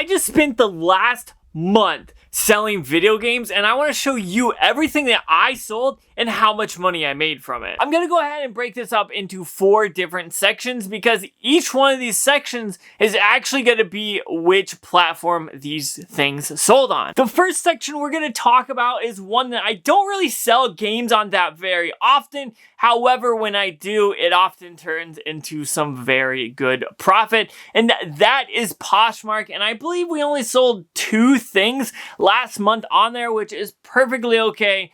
I just spent the last month selling video games, and I want to show you everything that I sold and how much money I made from it. I'm going to go ahead and break this up into 4 different sections because each one of these sections is actually going to be which platform these things sold on. The first section we're going to talk about is one that I don't really sell games on that very often. However, when I do, it often turns into some very good profit, and that is Poshmark. And I believe we only sold 2 things last month on there, which is perfectly okay.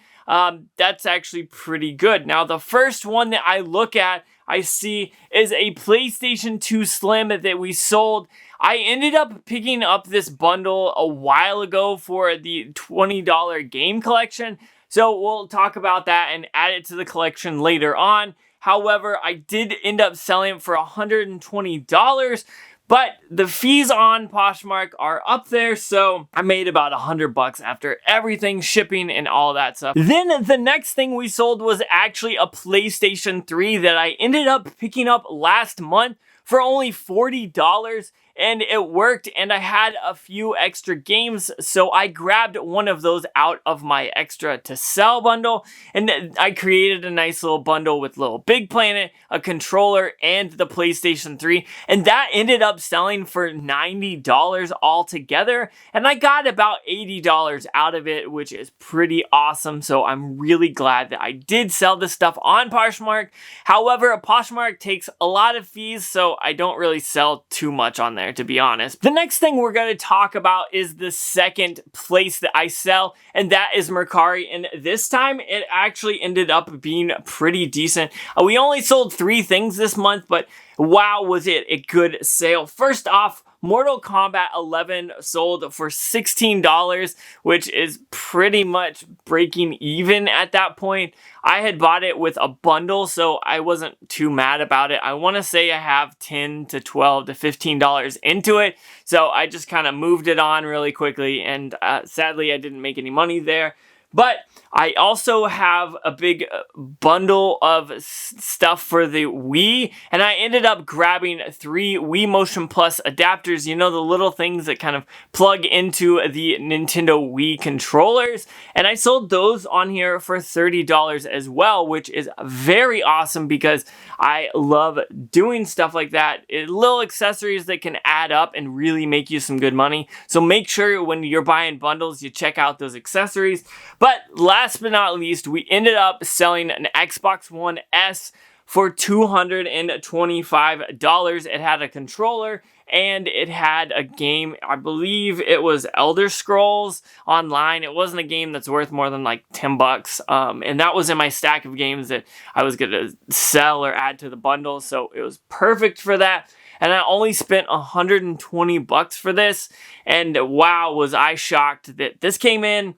That's actually pretty good. Now, the first one that I look at, I see is a PlayStation 2 Slim that we sold. I ended up picking up this bundle a while ago for the $20 game collection. So we'll talk about that and add it to the collection later on. However, I did end up selling it for $120. But the fees on Poshmark are up there, so I made about $100 after everything, shipping and all that stuff. Then the next thing we sold was actually a PlayStation 3 that I ended up picking up last month for only $40, and it worked, and I had a few extra games, so I grabbed one of those out of my extra to sell bundle, and I created a nice little bundle with Little Big Planet, a controller, and the PlayStation 3, and that ended up selling for $90 altogether, and I got about $80 out of it, which is pretty awesome, so I'm really glad that I did sell this stuff on Poshmark. However, Poshmark takes a lot of fees, so I don't really sell too much on there, to be honest. The next thing we're going to talk about is the second place that I sell, and that is Murkari, and this time it actually ended up being pretty decent. We only sold 3 things this month, but wow, was it a good sale. First off, Mortal Kombat 11 sold for $16, which is pretty much breaking even at that point. I had bought it with a bundle, so I wasn't too mad about it. I want to say I have $10 to $12 to $15 into it, so I just kind of moved it on really quickly, and sadly I didn't make any money there. But I also have a big bundle of stuff for the Wii, and I ended up grabbing 3 Wii Motion Plus adapters, you know, the little things that kind of plug into the Nintendo Wii controllers, and I sold those on here for $30 as well, which is very awesome because I love doing stuff like that. Little accessories that can add up and really make you some good money. So make sure when you're buying bundles, you check out those accessories. But last but not least, we ended up selling an Xbox One S for $225. It had a controller and it had a game. I believe it was Elder Scrolls Online. It wasn't a game that's worth more than like $10. And that was in my stack of games that I was going to sell or add to the bundle. So it was perfect for that. And I only spent $120 for this. And wow, was I shocked that this came in.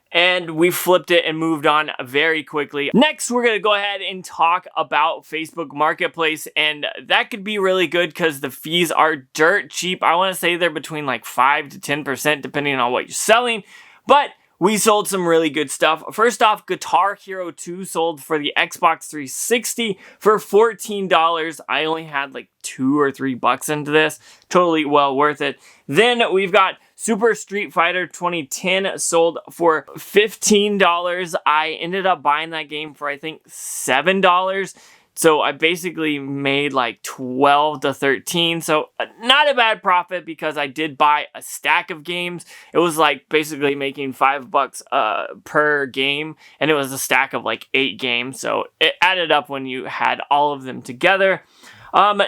And we flipped it and moved on very quickly. Next, we're going to go ahead and talk about Facebook Marketplace. And that could be really good because the fees are dirt cheap. I want to say they're between like 5 to 10% depending on what you're selling. But we sold some really good stuff. First off, Guitar Hero 2 sold for the Xbox 360 for $14. I only had like $2 or $3 into this. Totally well worth it. Then we've got Super Street Fighter 2010 sold for $15. I ended up buying that game for I think $7. So I basically made like 12 to 13. So not a bad profit because I did buy a stack of games. It was like basically making $5 per game. And it was a stack of like 8 games. So it added up when you had all of them together.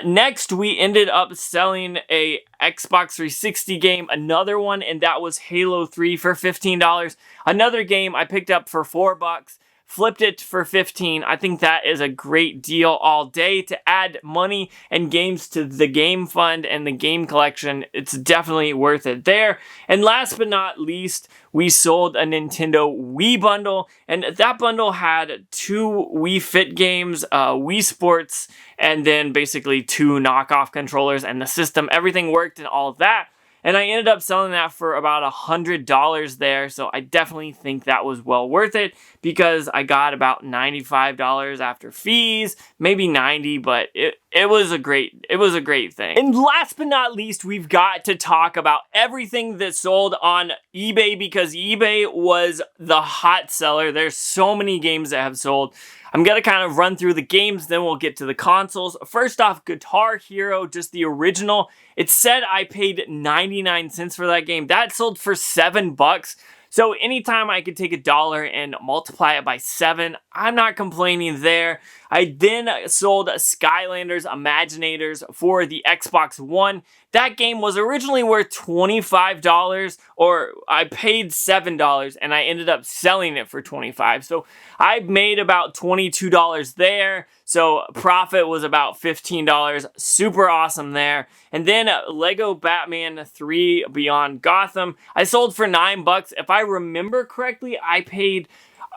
Next, we ended up selling a Xbox 360 game, another one, and that was Halo 3 for $15. Another game I picked up for $4. Flipped it for $15. I think that is a great deal all day to add money and games to the game fund and the game collection. It's definitely worth it there. And last but not least, we sold a Nintendo Wii bundle, and that bundle had 2 Wii Fit games, Wii Sports, and then basically 2 knockoff controllers and the system. Everything worked and all of that. and I ended up selling that for about $100 there, so I definitely think that was well worth it because I got about $95 after fees, maybe 90, but it was a great thing. And last but not least, we've got to talk about everything that sold on eBay because eBay was the hot seller. There's so many games that have sold. I'm gonna kind of run through the games, then we'll get to the consoles. First off, Guitar Hero, just the original. It said I paid 99 cents for that game. That sold for $7. So anytime I could take $1 and multiply it by 7, I'm not complaining there. I then sold Skylanders Imaginators for the Xbox One. That game was originally worth $25, or I paid $7 and I ended up selling it for $25. So I made about $22 there. So profit was about $15. Super awesome there. And then Lego Batman 3 Beyond Gotham, I sold for $9. If I remember correctly, I paid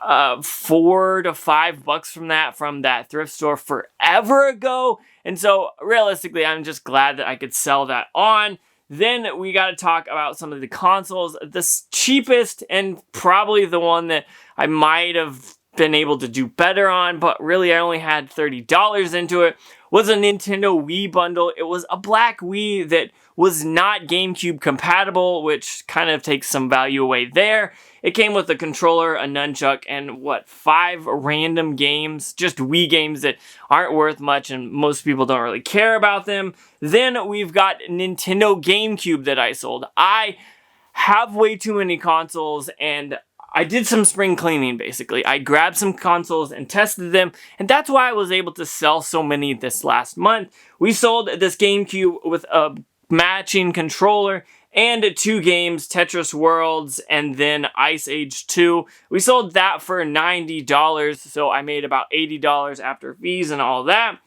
$4 to $5 from that thrift store forever ago. And so realistically, I'm just glad that I could sell that on. Then we got to talk about some of the consoles. The cheapest and probably the one that I might have been able to do better on, but really I only had $30 into it, was a Nintendo Wii bundle. It was a black Wii that was not GameCube compatible, which kind of takes some value away there. It came with a controller, a nunchuck, and 5 random games, just Wii games that aren't worth much and most people don't really care about them. Then we've got Nintendo GameCube that I sold. I have way too many consoles and I did some spring cleaning, basically. I grabbed some consoles and tested them, and that's why I was able to sell so many this last month. We sold this GameCube with a matching controller and 2 games, Tetris Worlds and then Ice Age 2. We sold that for $90, so I made about $80 after fees and all that.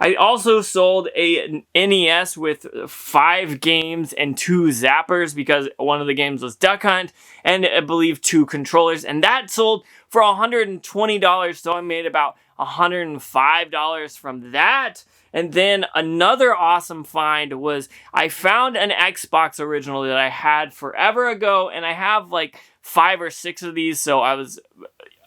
I also sold a NES with 5 games and 2 zappers because one of the games was Duck Hunt and I believe 2 controllers, and that sold for $120, so I made about $105 from that. And then another awesome find was I found an Xbox original that I had forever ago, and I have like 5 or 6 of these, so I was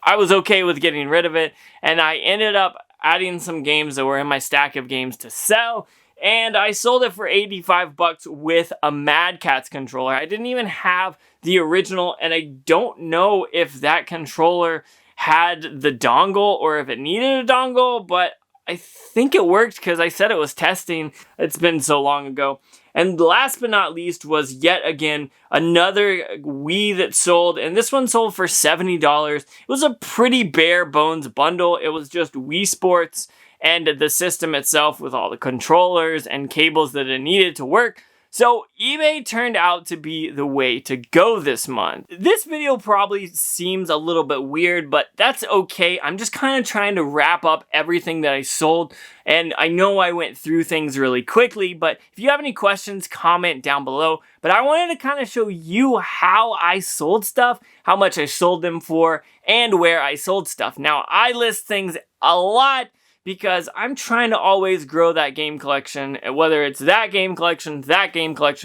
okay with getting rid of it, and I ended up adding some games that were in my stack of games to sell, and I sold it for $85 with a Mad Catz controller. I didn't even have the original, and I don't know if that controller had the dongle or if it needed a dongle, but I think it worked because I said it was testing. It's been so long ago. And last but not least was yet again another Wii that sold, and this one sold for $70. It was a pretty bare bones bundle. It was just Wii Sports and the system itself with all the controllers and cables that it needed to work. So eBay turned out to be the way to go this month. This video probably seems a little bit weird, but that's okay. I'm just kind of trying to wrap up everything that I sold, and I know I went through things really quickly, but if you have any questions, comment down below. But I wanted to kind of show you how I sold stuff, how much I sold them for, and where I sold stuff. Now, I list things a lot because I'm trying to always grow that game collection, whether it's that game collection,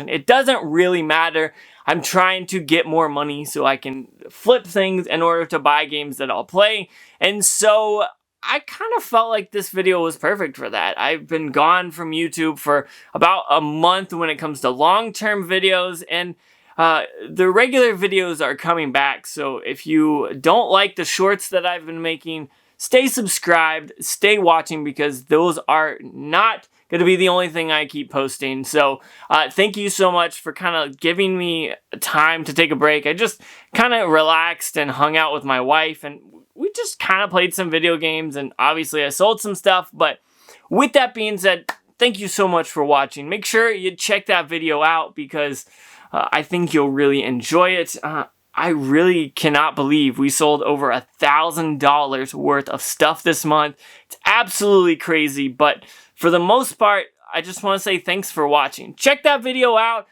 it doesn't really matter. I'm trying to get more money so I can flip things in order to buy games that I'll play, and so I kind of felt like this video was perfect for that. I've been gone from YouTube for about a month when it comes to long-term videos, and the regular videos are coming back, so if you don't like the shorts that I've been making, stay subscribed, stay watching, because those are not going to be the only thing I keep posting. So thank you so much for kind of giving me time to take a break. I just kind of relaxed and hung out with my wife, and we just kind of played some video games, and obviously I sold some stuff. But with that being said, thank you so much for watching. Make sure you check that video out because I think you'll really enjoy it. I really cannot believe we sold over $1,000 worth of stuff this month. It's absolutely crazy, but for the most part, I just want to say thanks for watching. Check that video out.